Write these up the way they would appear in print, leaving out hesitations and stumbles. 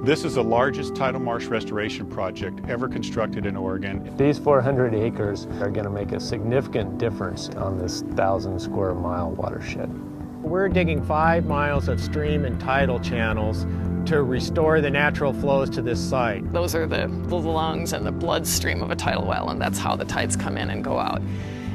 This is the largest tidal marsh restoration project ever constructed in Oregon. These 400 acres are going to make a significant difference on this 1,000 square mile watershed. We're digging 5 miles of stream and tidal channels to restore the natural flows to this site. Those are the lungs and the bloodstream of a tidal well, and that's how the tides come in and go out.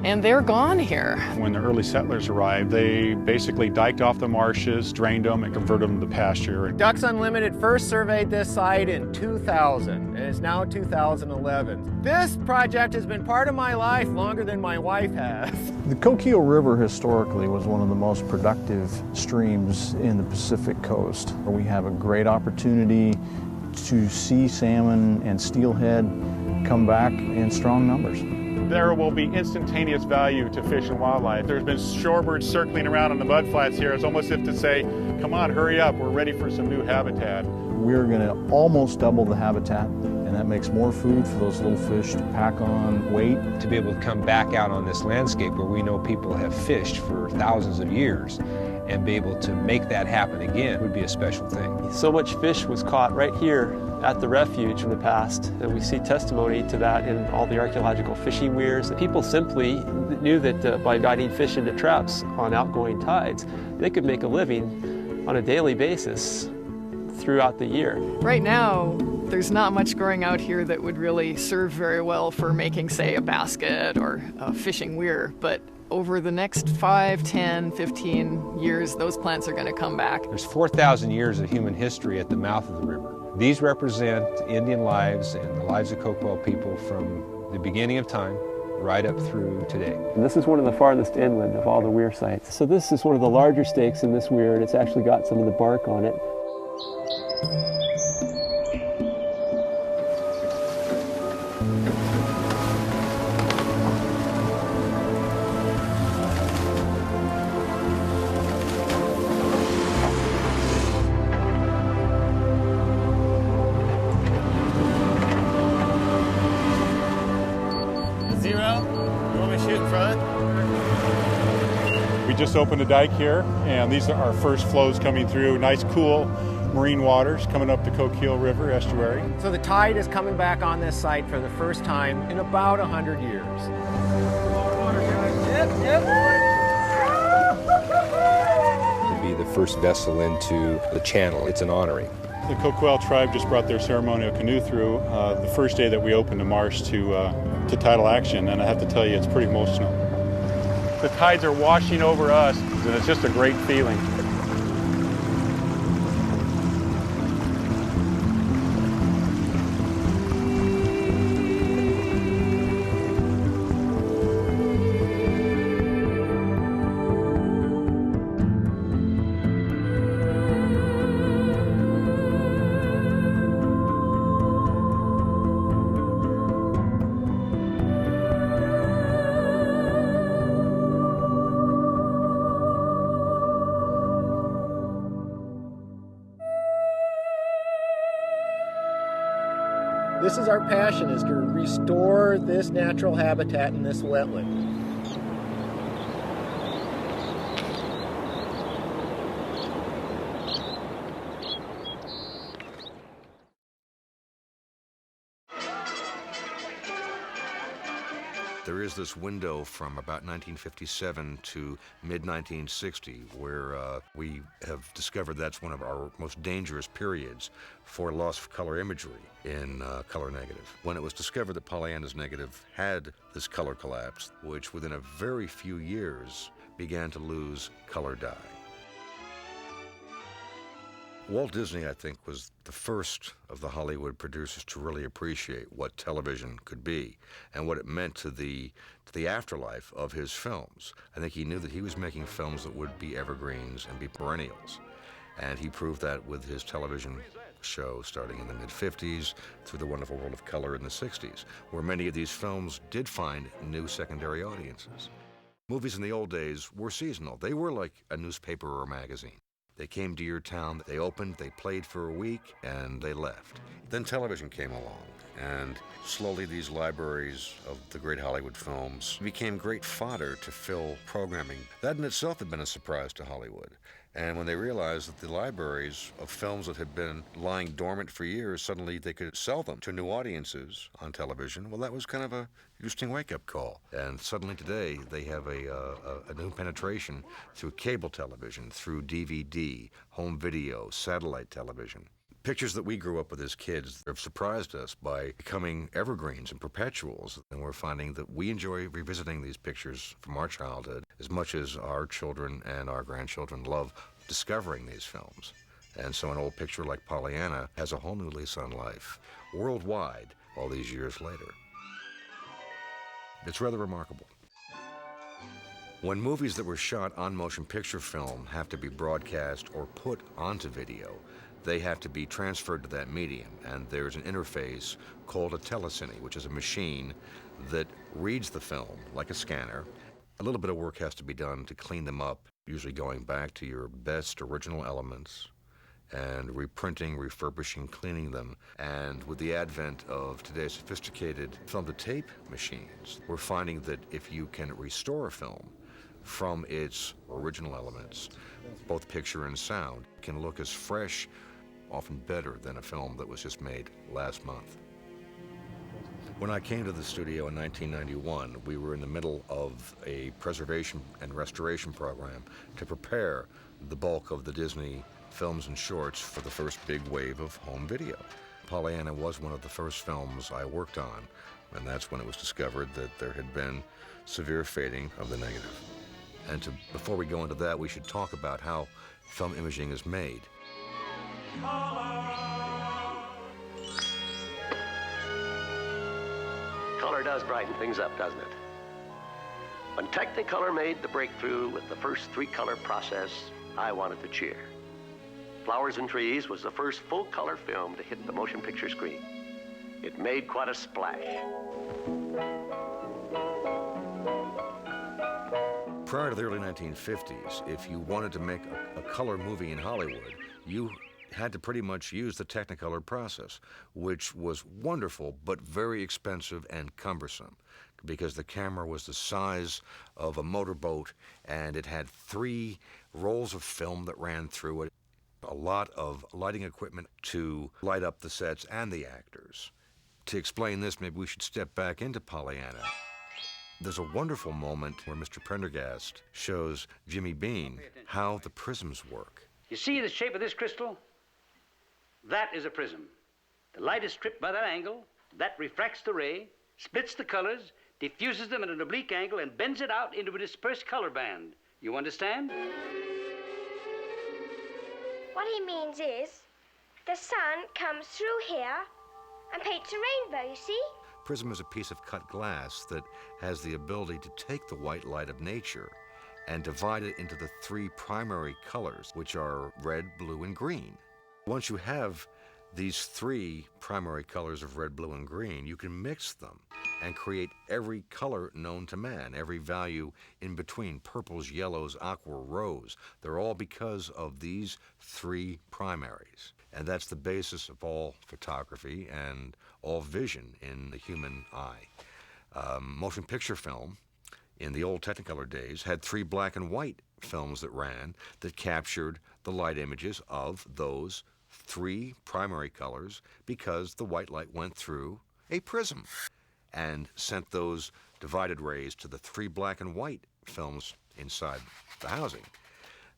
And they're gone here. When the early settlers arrived, they basically diked off the marshes, drained them, and converted them to pasture. Ducks Unlimited first surveyed this site in 2000, and it's now 2011. This project has been part of my life longer than my wife has. The Coquille River historically was one of the most productive streams in the Pacific Coast. We have a great opportunity to see salmon and steelhead come back in strong numbers. There will be instantaneous value to fish and wildlife. There's been shorebirds circling around on the mudflats here. It's almost as if to say, come on, hurry up, we're ready for some new habitat. We're going to almost double the habitat, and that makes more food for those little fish to pack on weight. To be able to come back out on this landscape where we know people have fished for thousands of years and be able to make that happen again would be a special thing. So much fish was caught right here at the refuge in the past, and we see testimony to that in all the archaeological fishing weirs. People simply knew that by guiding fish into traps on outgoing tides, they could make a living on a daily basis throughout the year. Right now, there's not much growing out here that would really serve very well for making, say, a basket or a fishing weir, but over the next 5, 10, 15 years, those plants are going to come back. There's 4,000 years of human history at the mouth of the river. These represent Indian lives and the lives of Coquille people from the beginning of time right up through today. And this is one of the farthest inland of all the weir sites. So this is one of the larger stakes in this weir, and it's actually got some of the bark on it. We just opened a dike here, and these are our first flows coming through. Nice, cool marine waters coming up the Coquille River estuary. So the tide is coming back on this site for the first time in about 100 years. To be the first vessel into the channel, it's an honoring. The Coquille tribe just brought their ceremonial canoe through the first day that we opened the marsh to tidal action, and I have to tell you, it's pretty emotional. The tides are washing over us, and it's just a great feeling. This is our passion, is to restore this natural habitat in this wetland. There is this window from about 1957 to mid-1960 where we have discovered that's one of our most dangerous periods for loss of color imagery in color negative. When it was discovered that Pollyanna's negative had this color collapse, which within a very few years began to lose color dye. Walt Disney, I think, was the first of the Hollywood producers to really appreciate what television could be and what it meant to the afterlife of his films. I think he knew that he was making films that would be evergreens and be perennials. And he proved that with his television show starting in the mid-50s through The Wonderful World of Color in the 60s, where many of these films did find new secondary audiences. Movies in the old days were seasonal. They were like a newspaper or a magazine. They came to your town, they opened, they played for a week, and they left. Then television came along, and slowly these libraries of the great Hollywood films became great fodder to fill programming. That in itself had been a surprise to Hollywood. And when they realized that the libraries of films that had been lying dormant for years, suddenly they could sell them to new audiences on television, well, that was kind of a interesting wake-up call. And suddenly today, they have a new penetration through cable television, through DVD, home video, satellite television. Pictures that we grew up with as kids have surprised us by becoming evergreens and perpetuals, and we're finding that we enjoy revisiting these pictures from our childhood as much as our children and our grandchildren love discovering these films. And so an old picture like Pollyanna has a whole new lease on life, worldwide, all these years later. It's rather remarkable. When movies that were shot on motion picture film have to be broadcast or put onto video, they have to be transferred to that medium, and there's an interface called a telecine, which is a machine that reads the film like a scanner. A little bit of work has to be done to clean them up, usually going back to your best original elements and reprinting, refurbishing, cleaning them. And with the advent of today's sophisticated film-to-tape machines, we're finding that if you can restore a film from its original elements, both picture and sound, can look as fresh, often better than a film that was just made last month. When I came to the studio in 1991, we were in the middle of a preservation and restoration program to prepare the bulk of the Disney films and shorts for the first big wave of home video. Pollyanna was one of the first films I worked on, and that's when it was discovered that there had been severe fading of the negative. And before we go into that, we should talk about how film imaging is made. Color does brighten things up, doesn't it? When Technicolor made the breakthrough with the first three-color process, I wanted to cheer. Flowers and Trees was the first full-color film to hit the motion picture screen. It made quite a splash. Prior to the early 1950s, if you wanted to make a color movie in Hollywood, you had to pretty much use the Technicolor process, which was wonderful but very expensive and cumbersome because the camera was the size of a motorboat and it had 3 rolls of film that ran through it, a lot of lighting equipment to light up the sets and the actors. To explain this, maybe we should step back into Pollyanna. There's a wonderful moment where Mr. Prendergast shows Jimmy Bean how the prisms work. You see the shape of this crystal? That is a prism. The light is stripped by that angle, that refracts the ray, splits the colors, diffuses them at an oblique angle, and bends it out into a dispersed color band. You understand? What he means is, the sun comes through here and paints a rainbow, you see? Prism is a piece of cut glass that has the ability to take the white light of nature and divide it into the 3 primary colors, which are red, blue, and green. Once you have these 3 primary colors of red, blue, and green, you can mix them and create every color known to man, every value in between, purples, yellows, aqua, rose. They're all because of these 3 primaries. And that's the basis of all photography and all vision in the human eye. Motion picture film, in the old Technicolor days, had 3 black and white films that ran that captured the light images of those 3 primary colors because the white light went through a prism and sent those divided rays to the 3 black and white films inside the housing.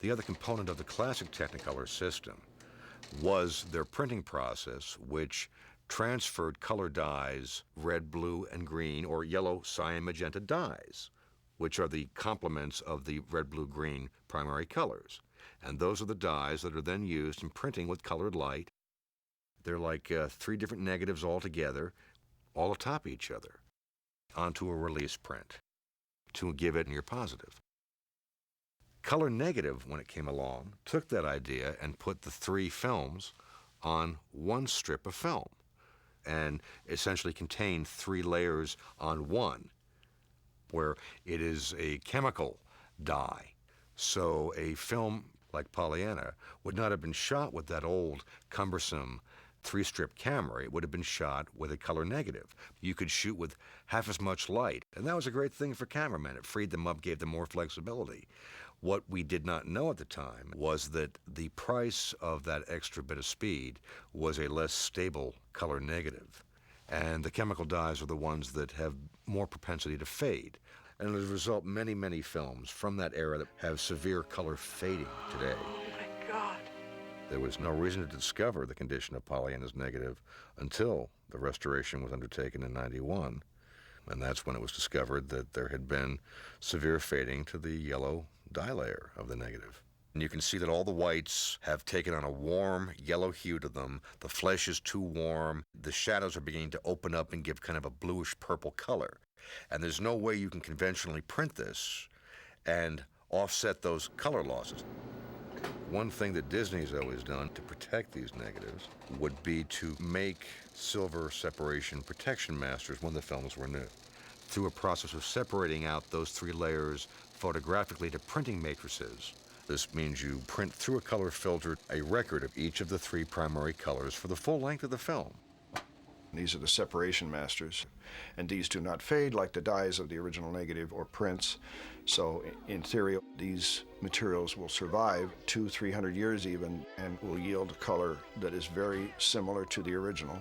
The other component of the classic Technicolor system was their printing process, which transferred color dyes, red, blue, and green, or yellow, cyan, magenta dyes, which are the complements of the red, blue, green primary colors. And those are the dyes that are then used in printing with colored light. They're like 3 different negatives all together, all atop each other, onto a release print to give it your positive. Color Negative, when it came along, took that idea and put the 3 films on one strip of film and essentially contained 3 layers on one, where it is a chemical dye. So a film like Pollyanna would not have been shot with that old, cumbersome 3-strip camera. It would have been shot with a color negative. You could shoot with half as much light, and that was a great thing for cameramen. It freed them up, gave them more flexibility. What we did not know at the time was that the price of that extra bit of speed was a less stable color negative. And the chemical dyes are the ones that have more propensity to fade. And as a result, many, many films from that era that have severe color fading today. Oh my God. There was no reason to discover the condition of polyanthus negative until the restoration was undertaken in '91. And that's when it was discovered that there had been severe fading to the yellow dye layer of the negative. And you can see that all the whites have taken on a warm yellow hue to them. The flesh is too warm. The shadows are beginning to open up and give kind of a bluish purple color. And there's no way you can conventionally print this and offset those color losses. One thing that Disney's always done to protect these negatives would be to make silver separation protection masters when the films were new. Through a process of separating out those three layers photographically to printing matrices. This means you print through a color filter a record of each of the three primary colors for the full length of the film. These are the separation masters, and these do not fade like the dyes of the original negative or prints. So in theory, these materials will survive 200-300 years even, and will yield a color that is very similar to the original.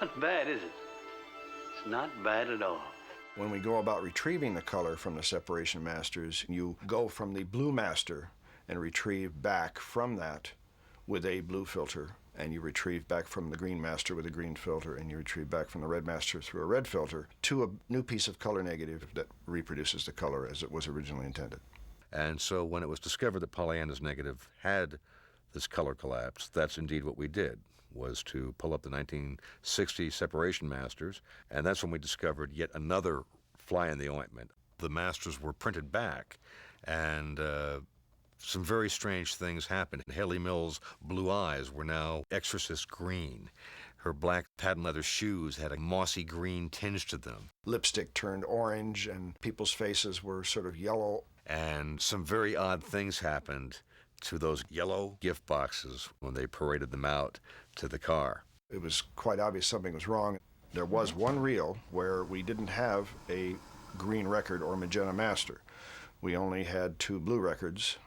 Not bad, is it? It's not bad at all. When we go about retrieving the color from the separation masters, you go from the blue master and retrieve back from that with a blue filter, and you retrieve back from the green master with a green filter, and you retrieve back from the red master through a red filter to a new piece of color negative that reproduces the color as it was originally intended. And so when it was discovered that polyanthus negative had this color collapse, that's indeed what we did, was to pull up the 1960 separation masters, and that's when we discovered yet another fly in the ointment. The masters were printed back, and some very strange things happened. Haley Mills' blue eyes were now exorcist green. Her black patent leather shoes had a mossy green tinge to them. Lipstick turned orange, and people's faces were sort of yellow. And some very odd things happened to those yellow gift boxes when they paraded them out to the car. It was quite obvious something was wrong. There was one reel where we didn't have a green record or magenta master. We only had 2 blue records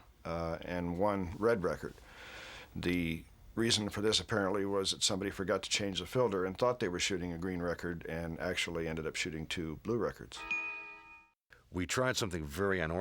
and 1 red record. The reason for this apparently was that somebody forgot to change the filter and thought they were shooting a green record and actually ended up shooting 2 blue records. We tried something very unorthodox.